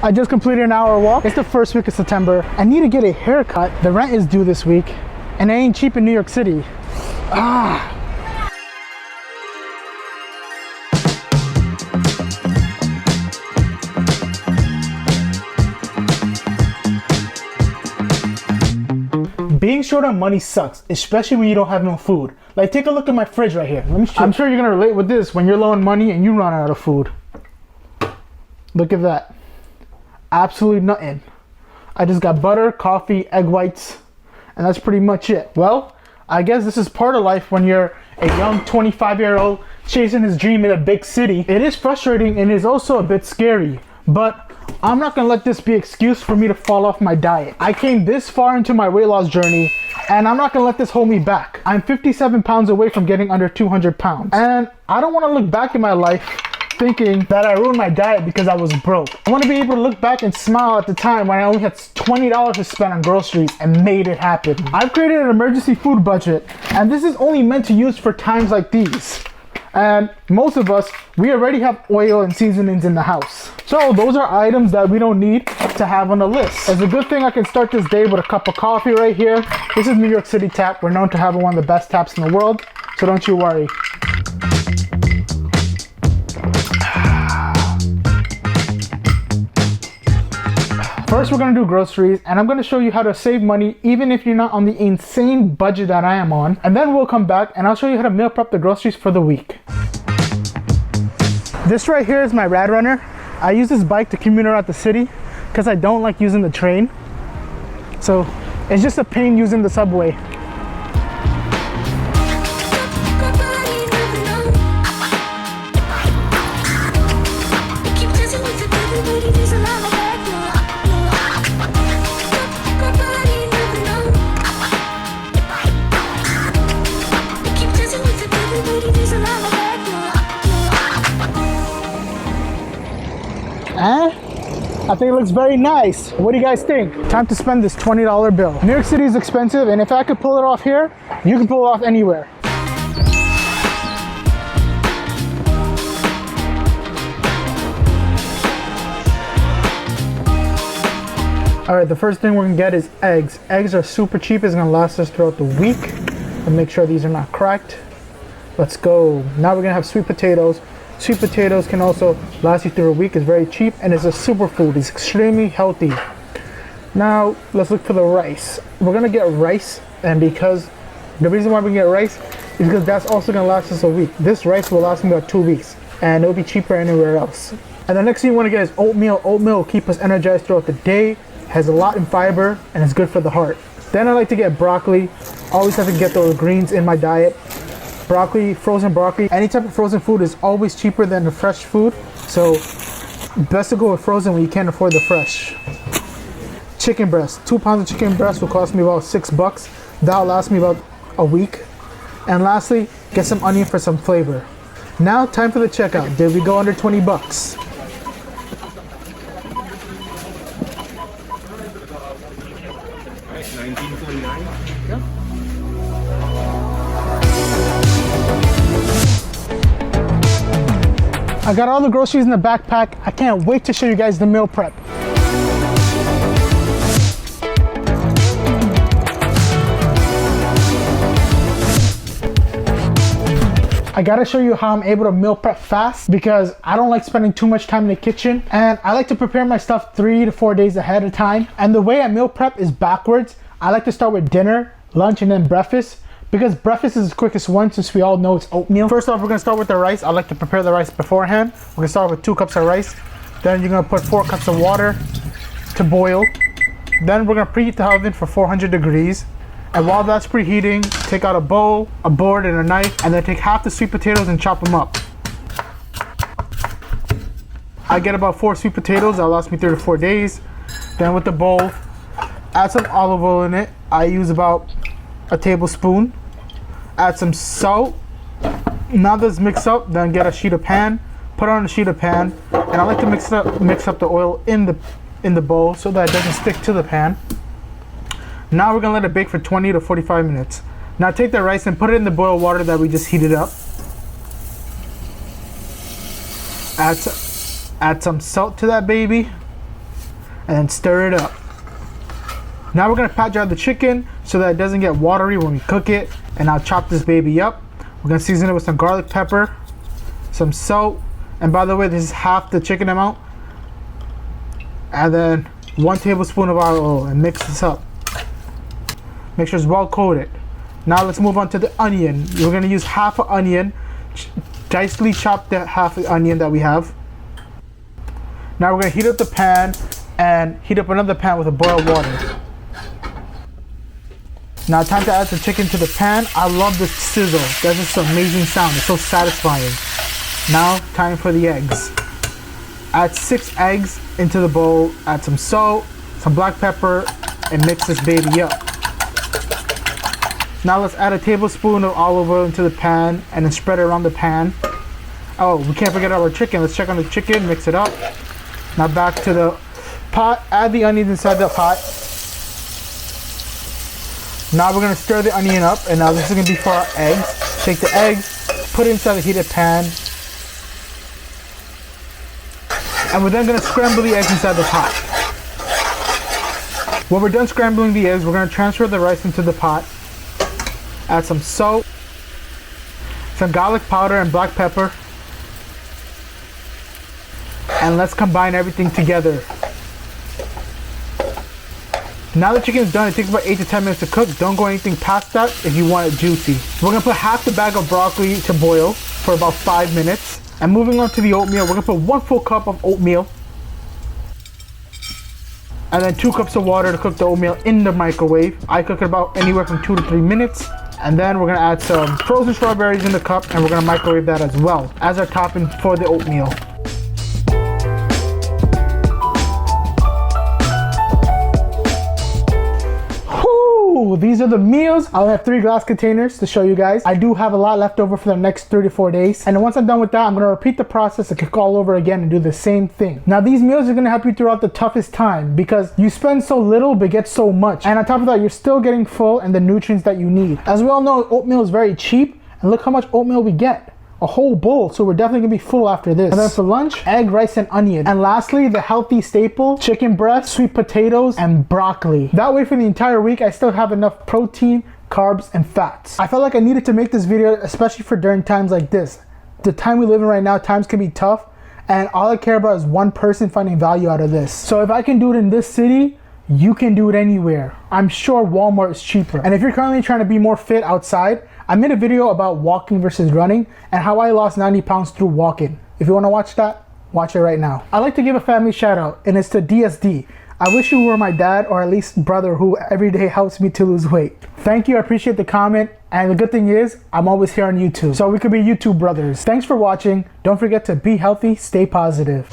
I just completed an hour walk. It's the first week of September. I need to get a haircut. The rent is due this week, and it ain't cheap in New York City. Being short on money sucks, especially when you don't have no food. Like, take a look at my fridge right here. Let me show you. I'm sure you're gonna relate with this when you're low on money and you run out of food. Look at that. Absolutely nothing. I just got butter, coffee, egg whites, and that's pretty much it. Well, I guess this is part of life when you're a young 25-year-old chasing his dream in a big city. It is frustrating and it is also a bit scary, but I'm not gonna let this be an excuse for me to fall off my diet. I came this far into my weight loss journey and I'm not gonna let this hold me back. I'm 57 pounds away from getting under 200 pounds. And I don't wanna look back in my life thinking that I ruined my diet because I was broke. I want to be able to look back and smile at the time when I only had $20 to spend on groceries and made it happen. I've created an emergency food budget, and this is only meant to use for times like these. And most of us, we already have oil and seasonings in the house. So those are items that we don't need to have on the list. It's a good thing I can start this day with a cup of coffee right here. This is New York City tap. We're known to have one of the best taps in the world, so don't you worry. First, we're gonna do groceries, and I'm gonna show you how to save money even if you're not on the insane budget that I am on. And then we'll come back and I'll show you how to meal prep the groceries for the week. This right here is my Rad Runner. I use this bike to commute around the city because I don't like using the train. So it's just a pain using the subway. I think it looks very nice. What do you guys think? Time to spend this $20 bill. New York City is expensive, and if I could pull it off here, you can pull it off anywhere. All right, the first thing we're gonna get is eggs. Eggs are super cheap. It's gonna last us throughout the week. And make sure these are not cracked. Let's go. Now we're gonna have sweet potatoes. Sweet potatoes can also last you through a week. It's very cheap and it's a superfood. It's extremely healthy. Now let's look for the rice. We're gonna get rice, and because the reason why we get rice is because that's also gonna last us a week. This rice will last me about 2 weeks, and it'll be cheaper anywhere else. And the next thing you want to get is oatmeal. Oatmeal will keep us energized throughout the day. Has a lot in fiber and it's good for the heart. Then I like to get broccoli. Always have to get those greens in my diet. Broccoli, frozen broccoli. Any type of frozen food is always cheaper than the fresh food. So best to go with frozen when you can't afford the fresh. Chicken breast. 2 pounds of chicken breast will cost me about $6. That'll last me about a week. And lastly, get some onion for some flavor. Now time for the checkout. Did we go under 20 bucks? I got all the groceries in the backpack. I can't wait to show you guys the meal prep. I gotta show you how I'm able to meal prep fast because I don't like spending too much time in the kitchen, and I like to prepare my stuff 3 to 4 days ahead of time. And the way I meal prep is backwards. I like to start with dinner, lunch, and then breakfast, because breakfast is the quickest one since we all know it's oatmeal. First off, we're gonna start with the rice. I like to prepare the rice beforehand. We're gonna start with 2 cups of rice. Then you're gonna put 4 cups of water to boil. Then we're gonna preheat the oven for 400 degrees. And while that's preheating, take out a bowl, a board, and a knife, and then take half the sweet potatoes and chop them up. I get about 4 sweet potatoes. That'll last me 3 to 4 days. Then with the bowl, add some olive oil in it. I use about a tablespoon. Add some salt. Now that's mixed up, then get a sheet of pan. Put it on a sheet of pan, and I like to mix up the oil in the bowl so that it doesn't stick to the pan. Now we're gonna let it bake for 20 to 45 minutes. Now take the rice and put it in the boiled water that we just heated up. Add some salt to that baby. and then stir it up. Now we're gonna pat dry the chicken so that it doesn't get watery when we cook it. And I'll chop this baby up. We're gonna season it with some garlic pepper, some salt, and by the way, this is half the chicken amount. And then 1 tablespoon of olive oil, and mix this up. Make sure it's well coated. Now let's move on to the onion. We're gonna use half an onion, dicely chop that half the onion that we have. Now we're gonna heat up the pan and heat up another pan with a boiled water. Now time to add the chicken to the pan. I love this sizzle. That's just an amazing sound. It's so satisfying. Now time for the eggs. Add 6 eggs into the bowl. Add some salt, some black pepper, and mix this baby up. Now let's add a tablespoon of olive oil into the pan and then spread it around the pan. Oh, we can't forget our chicken. Let's check on the chicken, mix it up. Now back to the pot. Add the onions inside the pot. Now we're gonna stir the onion up, and now this is gonna be for our eggs. Take the eggs, put it inside the heated pan, and we're then gonna scramble the eggs inside the pot. When we're done scrambling the eggs, we're gonna transfer the rice into the pot. Add some salt, some garlic powder and black pepper, and let's combine everything together. Now the chicken is done. It takes about 8 to 10 minutes to cook. Don't go anything past that if you want it juicy. We're gonna put half the bag of broccoli to boil for about 5 minutes. And moving on to the oatmeal, we're gonna put 1 full cup of oatmeal. And then 2 cups of water to cook the oatmeal in the microwave. I cook it about anywhere from 2 to 3 minutes. And then we're gonna add some frozen strawberries in the cup, and we're gonna microwave that as well as our topping for the oatmeal. These are the meals. I'll have 3 glass containers to show you guys. I do have a lot left over for the next 3 to 4 days. And once I'm done with that, I'm gonna repeat the process and cook all over again and do the same thing. Now these meals are gonna help you throughout the toughest time because you spend so little but get so much. And on top of that, you're still getting full and the nutrients that you need. As we all know, oatmeal is very cheap. And look how much oatmeal we get. A whole bowl, so we're definitely gonna be full after this. And then for lunch, egg, rice, and onion. And lastly, the healthy staple, chicken breast, sweet potatoes, and broccoli. That way for the entire week, I still have enough protein, carbs, and fats. I felt like I needed to make this video, especially for during times like this. The time we live in right now, times can be tough, and all I care about is one person finding value out of this. So if I can do it in this city, you can do it anywhere. I'm sure Walmart is cheaper. And if you're currently trying to be more fit outside, I made a video about walking versus running and how I lost 90 pounds through walking. If you want to watch that, watch it right now. I'd like to give a family shout out, and it's to DSD. I wish you were my dad or at least brother who every day helps me to lose weight. Thank you, I appreciate the comment. And the good thing is, I'm always here on YouTube, so we could be YouTube brothers. Thanks for watching. Don't forget to be healthy, stay positive.